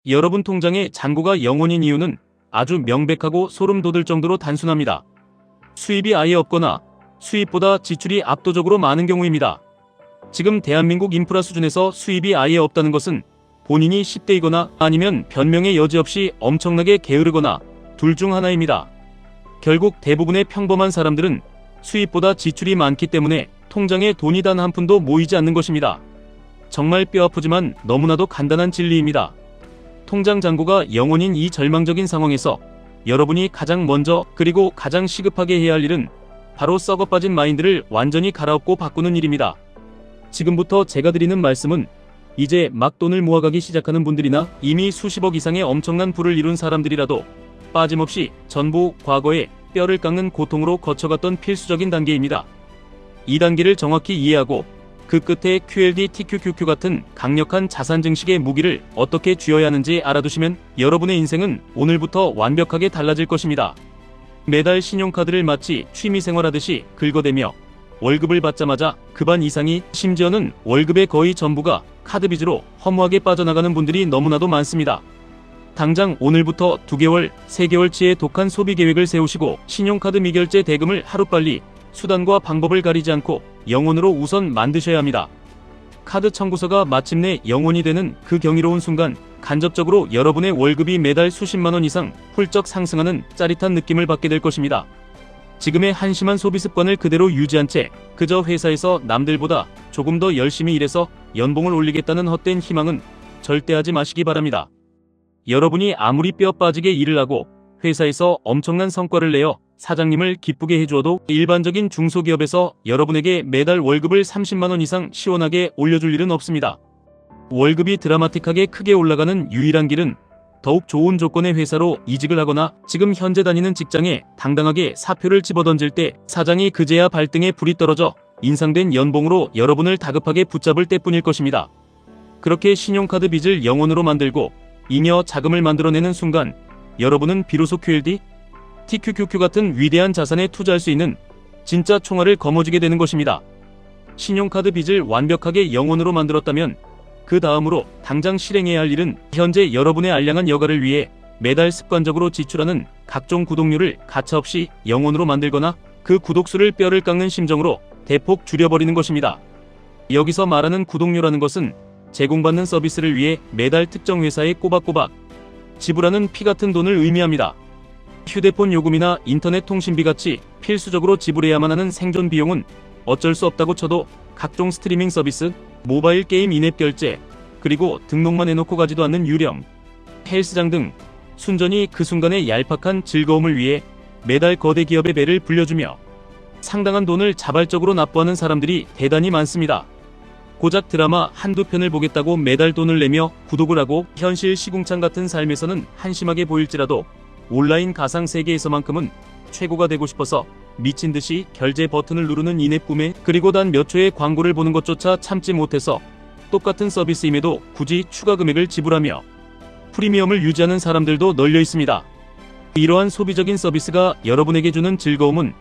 여러분 통장에 잔고가 0원인 이유는 아주 명백하고 소름 돋을 정도로 단순합니다. 수입이 아예 없거나 수입보다 지출이 압도적으로 많은 경우입니다. 지금 대한민국 인프라 수준에서 수입이 아예 없다는 것은 본인이 10대이거나 아니면 변명의 여지 없이 엄청나게 게으르거나 둘 중 하나입니다. 결국 대부분의 평범한 사람들은 수입보다 지출이 많기 때문에 통장에 돈이 단 한 푼도 모이지 않는 것입니다. 정말 뼈아프지만 너무나도 간단한 진리입니다. 통장 잔고가 0원인 이 절망적인 상황에서 여러분이 가장 먼저 그리고 가장 시급하게 해야 할 일은 바로 썩어빠진 마인드를 완전히 갈아엎고 바꾸는 일입니다. 지금부터 제가 드리는 말씀은 이제 막 돈을 모아가기 시작하는 분들이나 이미 수십억 이상의 엄청난 부를 이룬 사람들이라도 빠짐없이 전부 과거에 뼈를 깎는 고통으로 거쳐갔던 필수적인 단계입니다. 이 단계를 정확히 이해하고 그 끝에 QLD, TQQQ 같은 강력한 자산 증식의 무기를 어떻게 쥐어야 하는지 알아두시면 여러분의 인생은 오늘부터 완벽하게 달라질 것입니다. 매달 신용카드를 마치 취미생활하듯이 긁어대며 월급을 받자마자 그 반 이상이, 심지어는 월급의 거의 전부가 카드 빚으로 허무하게 빠져나가는 분들이 너무나도 많습니다. 당장 오늘부터 2개월, 3개월치의 독한 소비 계획을 세우시고 신용카드 미결제 대금을 하루빨리 수단과 방법을 가리지 않고 0원으로 우선 만드셔야 합니다. 카드 청구서가 마침내 0원이 되는 그 경이로운 순간 간접적으로 여러분의 월급이 매달 수십만원 이상 훌쩍 상승하는 짜릿한 느낌을 받게 될 것입니다. 지금의 한심한 소비 습관을 그대로 유지한 채 그저 회사에서 남들보다 조금 더 열심히 일해서 연봉을 올리겠다는 헛된 희망은 절대 하지 마시기 바랍니다. 여러분이 아무리 뼈 빠지게 일을 하고 회사에서 엄청난 성과를 내어 사장님을 기쁘게 해주어도 일반적인 중소기업에서 여러분에게 매달 월급을 30만원 이상 시원하게 올려줄 일은 없습니다. 월급이 드라마틱하게 크게 올라가는 유일한 길은 더욱 좋은 조건의 회사로 이직을 하거나 지금 현재 다니는 직장에 당당하게 사표를 집어던질 때 사장이 그제야 발등에 불이 떨어져 인상된 연봉으로 여러분을 다급하게 붙잡을 때뿐일 것입니다. 그렇게 신용카드 빚을 0원으로 만들고 잉여 자금을 만들어내는 순간 여러분은 비로소 QLD, TQQQ 같은 위대한 자산에 투자할 수 있는 진짜 총알을 거머쥐게 되는 것입니다. 신용카드 빚을 완벽하게 0원으로 만들었다면 그 다음으로 당장 실행해야 할 일은 현재 여러분의 알량한 여가를 위해 매달 습관적으로 지출하는 각종 구독료를 가차없이 0원으로 만들거나 그 구독수를 뼈를 깎는 심정으로 대폭 줄여버리는 것입니다. 여기서 말하는 구독료라는 것은 제공받는 서비스를 위해 매달 특정 회사에 꼬박꼬박 지불하는 피 같은 돈을 의미합니다. 휴대폰 요금이나 인터넷 통신비 같이 필수적으로 지불해야만 하는 생존 비용은 어쩔 수 없다고 쳐도 각종 스트리밍 서비스, 모바일 게임 인앱 결제, 그리고 등록만 해놓고 가지도 않는 유령, 헬스장 등 순전히 그 순간의 얄팍한 즐거움을 위해 매달 거대 기업의 배를 불려주며 상당한 돈을 자발적으로 납부하는 사람들이 대단히 많습니다. 고작 드라마 한두 편을 보겠다고 매달 돈을 내며 구독을 하고 현실 시궁창 같은 삶에서는 한심하게 보일지라도 온라인 가상 세계에서만큼은 최고가 되고 싶어서 미친듯이 결제 버튼을 누르는 인앱 구매, 그리고 단 몇 초의 광고를 보는 것조차 참지 못해서 똑같은 서비스임에도 굳이 추가 금액을 지불하며 프리미엄을 유지하는 사람들도 널려 있습니다. 이러한 소비적인 서비스가 여러분에게 주는 즐거움은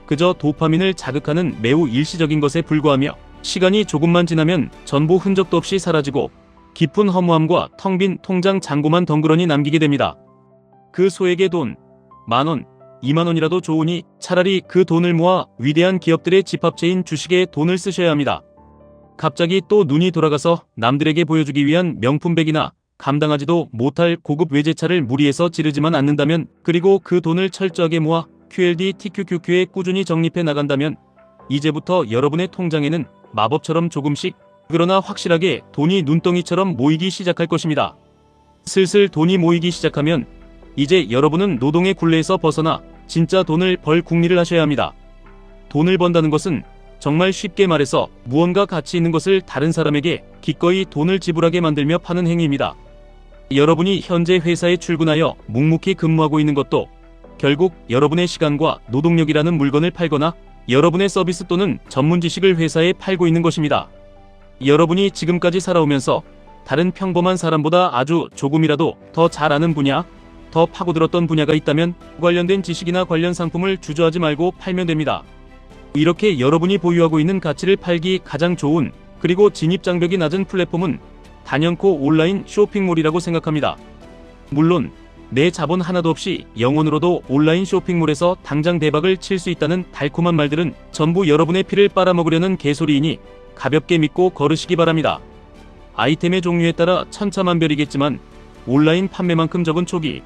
그저 도파민을 자극하는 매우 일시적인 것에 불과하며 시간이 조금만 지나면 전부 흔적도 없이 사라지고 깊은 허무함과 텅 빈 통장 잔고만 덩그러니 남기게 됩니다. 그 소액의 돈, 10,000원, 20,000원이라도 좋으니 차라리 그 돈을 모아 위대한 기업들의 집합체인 주식에 돈을 쓰셔야 합니다. 갑자기 또 눈이 돌아가서 남들에게 보여주기 위한 명품백이나 감당하지도 못할 고급 외제차를 무리해서 지르지만 않는다면, 그리고 그 돈을 철저하게 모아 QLD, TQQQ에 꾸준히 적립해 나간다면 이제부터 여러분의 통장에는 마법처럼 조금씩, 그러나 확실하게 돈이 눈덩이처럼 모이기 시작할 것입니다. 슬슬 돈이 모이기 시작하면 이제 여러분은 노동의 굴레에서 벗어나 진짜 돈을 벌 궁리를 하셔야 합니다. 돈을 번다는 것은 정말 쉽게 말해서 무언가 가치 있는 것을 다른 사람에게 기꺼이 돈을 지불하게 만들며 파는 행위입니다. 여러분이 현재 회사에 출근하여 묵묵히 근무하고 있는 것도 결국 여러분의 시간과 노동력이라는 물건을 팔거나 여러분의 서비스 또는 전문 지식을 회사에 팔고 있는 것입니다. 여러분이 지금까지 살아오면서 다른 평범한 사람보다 아주 조금이라도 더 잘 아는 분야, 더 파고들었던 분야가 있다면 관련된 지식이나 관련 상품을 주저하지 말고 팔면 됩니다. 이렇게 여러분이 보유하고 있는 가치를 팔기 가장 좋은, 그리고 진입장벽이 낮은 플랫폼은 단연코 온라인 쇼핑몰이라고 생각합니다. 물론 내 자본 하나도 없이 영혼으로도 온라인 쇼핑몰에서 당장 대박을 칠 수 있다는 달콤한 말들은 전부 여러분의 피를 빨아먹으려는 개소리이니 가볍게 믿고 걸으시기 바랍니다. 아이템의 종류에 따라 천차만별이겠지만 온라인 판매만큼 적은 초기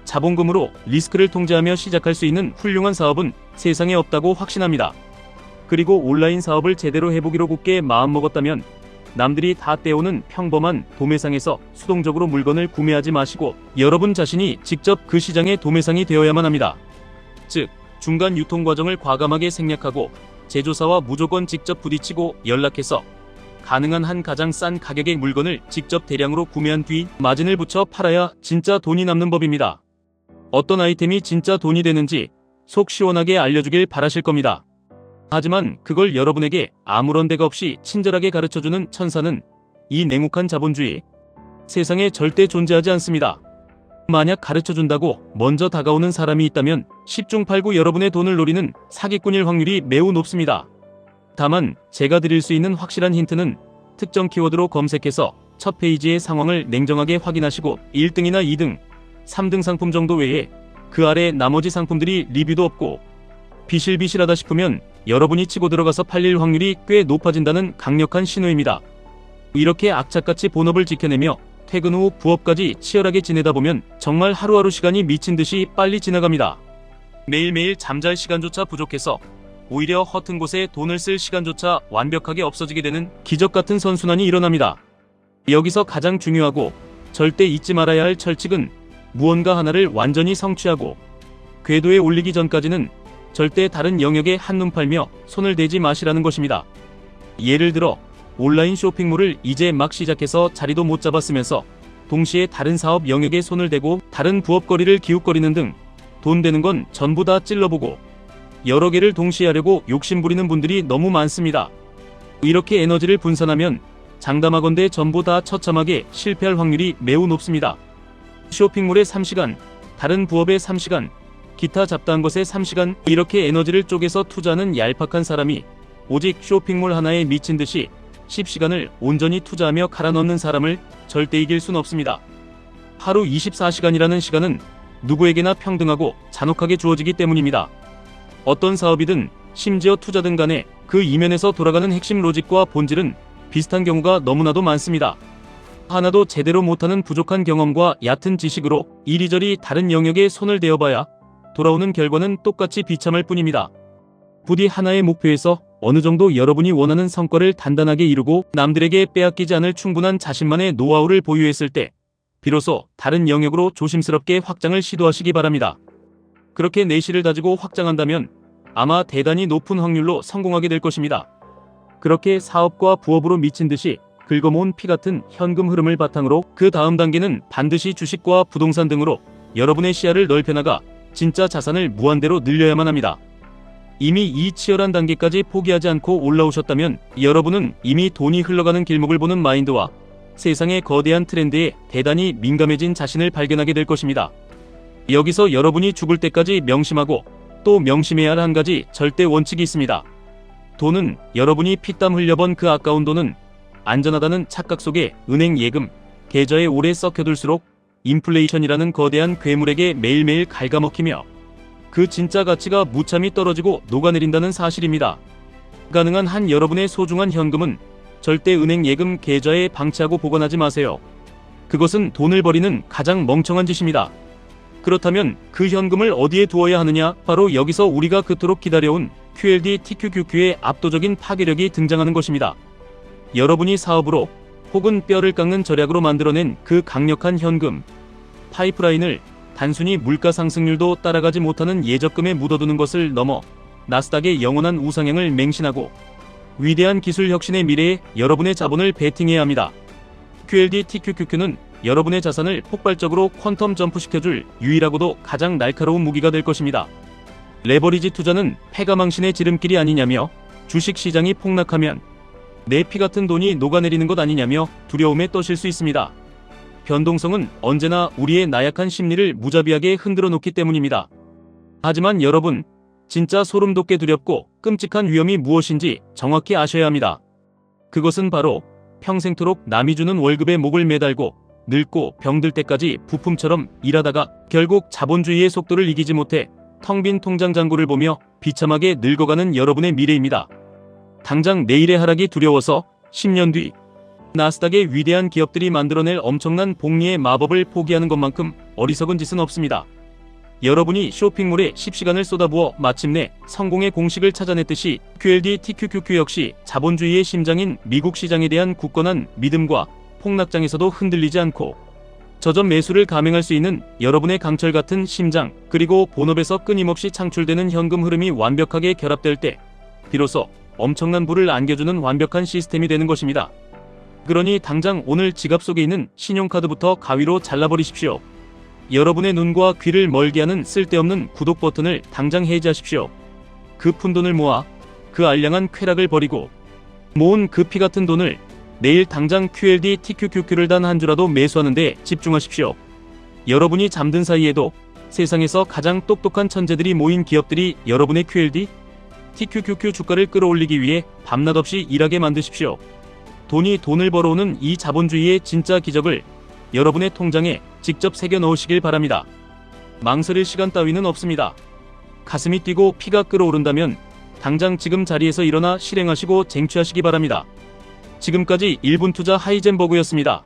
자본금으로 리스크를 통제하며 시작할 수 있는 훌륭한 사업은 세상에 없다고 확신합니다. 그리고 온라인 사업을 제대로 해보기로 굳게 마음먹었다면 남들이 다 떼오는 평범한 도매상에서 수동적으로 물건을 구매하지 마시고 여러분 자신이 직접 그 시장의 도매상이 되어야만 합니다. 즉, 중간 유통 과정을 과감하게 생략하고 제조사와 무조건 직접 부딪히고 연락해서 가능한 한 가장 싼 가격의 물건을 직접 대량으로 구매한 뒤 마진을 붙여 팔아야 진짜 돈이 남는 법입니다. 어떤 아이템이 진짜 돈이 되는지 속 시원하게 알려주길 바라실 겁니다. 하지만 그걸 여러분에게 아무런 대가 없이 친절하게 가르쳐주는 천사는 이 냉혹한 자본주의 세상에 절대 존재하지 않습니다. 만약 가르쳐준다고 먼저 다가오는 사람이 있다면 10중 8구 여러분의 돈을 노리는 사기꾼일 확률이 매우 높습니다. 다만 제가 드릴 수 있는 확실한 힌트는 특정 키워드로 검색해서 첫 페이지의 상황을 냉정하게 확인하시고 1등이나 2등, 3등 상품 정도 외에 그 아래 나머지 상품들이 리뷰도 없고 비실비실하다 싶으면 여러분이 치고 들어가서 팔릴 확률이 꽤 높아진다는 강력한 신호입니다. 이렇게 악착같이 본업을 지켜내며 퇴근 후 부업까지 치열하게 지내다 보면 정말 하루하루 시간이 미친 듯이 빨리 지나갑니다. 매일매일 잠잘 시간조차 부족해서 오히려 허튼 곳에 돈을 쓸 시간조차 완벽하게 없어지게 되는 기적같은 선순환이 일어납니다. 여기서 가장 중요하고 절대 잊지 말아야 할 철칙은 무언가 하나를 완전히 성취하고 궤도에 올리기 전까지는 절대 다른 영역에 한눈 팔며 손을 대지 마시라는 것입니다. 예를 들어 온라인 쇼핑몰을 이제 막 시작해서 자리도 못 잡았으면서 동시에 다른 사업 영역에 손을 대고 다른 부업거리를 기웃거리는 등 돈 되는 건 전부 다 찔러보고 여러 개를 동시에 하려고 욕심부리는 분들이 너무 많습니다. 이렇게 에너지를 분산하면 장담하건대 전부 다 처참하게 실패할 확률이 매우 높습니다. 쇼핑몰에 3시간, 다른 부업에 3시간, 기타 잡다한 것에 3시간 이렇게 에너지를 쪼개서 투자하는 얄팍한 사람이 오직 쇼핑몰 하나에 미친 듯이 10시간을 온전히 투자하며 갈아 넣는 사람을 절대 이길 순 없습니다. 하루 24시간이라는 시간은 누구에게나 평등하고 잔혹하게 주어지기 때문입니다. 어떤 사업이든 심지어 투자든 간에 그 이면에서 돌아가는 핵심 로직과 본질은 비슷한 경우가 너무나도 많습니다. 하나도 제대로 못하는 부족한 경험과 얕은 지식으로 이리저리 다른 영역에 손을 대어봐야 돌아오는 결과는 똑같이 비참할 뿐입니다. 부디 하나의 목표에서 어느 정도 여러분이 원하는 성과를 단단하게 이루고 남들에게 빼앗기지 않을 충분한 자신만의 노하우를 보유했을 때 비로소 다른 영역으로 조심스럽게 확장을 시도하시기 바랍니다. 그렇게 내실을 다지고 확장한다면 아마 대단히 높은 확률로 성공하게 될 것입니다. 그렇게 사업과 부업으로 미친 듯이 긁어모은 피 같은 현금 흐름을 바탕으로 그 다음 단계는 반드시 주식과 부동산 등으로 여러분의 시야를 넓혀나가 진짜 자산을 무한대로 늘려야만 합니다. 이미 이 치열한 단계까지 포기하지 않고 올라오셨다면 여러분은 이미 돈이 흘러가는 길목을 보는 마인드와 세상의 거대한 트렌드에 대단히 민감해진 자신을 발견하게 될 것입니다. 여기서 여러분이 죽을 때까지 명심하고 또 명심해야 할 한 가지 절대 원칙이 있습니다. 돈은 여러분이 피땀 흘려번 그 아까운 돈은 안전하다는 착각 속에 은행 예금, 계좌에 오래 썩혀둘수록 인플레이션이라는 거대한 괴물에게 매일매일 갉아먹히며 그 진짜 가치가 무참히 떨어지고 녹아내린다는 사실입니다. 가능한 한 여러분의 소중한 현금은 절대 은행 예금 계좌에 방치하고 보관하지 마세요. 그것은 돈을 버리는 가장 멍청한 짓입니다. 그렇다면 그 현금을 어디에 두어야 하느냐? 바로 여기서 우리가 그토록 기다려온 QLD TQQQ의 압도적인 파괴력이 등장하는 것입니다. 여러분이 사업으로 혹은 뼈를 깎는 절약으로 만들어낸 그 강력한 현금 파이프라인을 단순히 물가 상승률도 따라가지 못하는 예적금에 묻어두는 것을 넘어 나스닥의 영원한 우상향을 맹신하고 위대한 기술 혁신의 미래에 여러분의 자본을 베팅해야 합니다. QLD TQQQ는 여러분의 자산을 폭발적으로 퀀텀 점프시켜줄 유일하고도 가장 날카로운 무기가 될 것입니다. 레버리지 투자는 패가망신의 지름길이 아니냐며 주식시장이 폭락하면 내 피 같은 돈이 녹아내리는 것 아니냐며 두려움에 떠실 수 있습니다. 변동성은 언제나 우리의 나약한 심리를 무자비하게 흔들어 놓기 때문입니다. 하지만 여러분, 진짜 소름돋게 두렵고 끔찍한 위험이 무엇인지 정확히 아셔야 합니다. 그것은 바로 평생토록 남이 주는 월급에 목을 매달고 늙고 병들 때까지 부품처럼 일하다가 결국 자본주의의 속도를 이기지 못해 텅 빈 통장 잔고를 보며 비참하게 늙어가는 여러분의 미래입니다. 당장 내일의 하락이 두려워서 10년 뒤 나스닥의 위대한 기업들이 만들어낼 엄청난 복리의 마법을 포기하는 것만큼 어리석은 짓은 없습니다. 여러분이 쇼핑몰에 10시간을 쏟아부어 마침내 성공의 공식을 찾아냈듯이 QLD TQQQ 역시 자본주의의 심장인 미국 시장에 대한 굳건한 믿음과 폭락장에서도 흔들리지 않고 저점 매수를 감행할 수 있는 여러분의 강철 같은 심장, 그리고 본업에서 끊임없이 창출되는 현금 흐름이 완벽하게 결합될 때 비로소 엄청난 부를 안겨주는 완벽한 시스템이 되는 것입니다. 그러니 당장 오늘 지갑 속에 있는 신용카드부터 가위로 잘라버리십시오. 여러분의 눈과 귀를 멀게 하는 쓸데없는 구독 버튼을 당장 해지하십시오. 그 푼돈을 모아 그 알량한 쾌락을 버리고 모은 그 피 같은 돈을 내일 당장 QLD TQQQ를 단 한 주라도 매수하는 데 집중하십시오. 여러분이 잠든 사이에도 세상에서 가장 똑똑한 천재들이 모인 기업들이 여러분의 QLD TQQQ 주가를 끌어올리기 위해 밤낮 없이 일하게 만드십시오. 돈이 돈을 벌어오는 이 자본주의의 진짜 기적을 여러분의 통장에 직접 새겨 넣으시길 바랍니다. 망설일 시간 따위는 없습니다. 가슴이 뛰고 피가 끓어오른다면 당장 지금 자리에서 일어나 실행하시고 쟁취하시기 바랍니다. 지금까지 1분 투자 하이젠버그였습니다.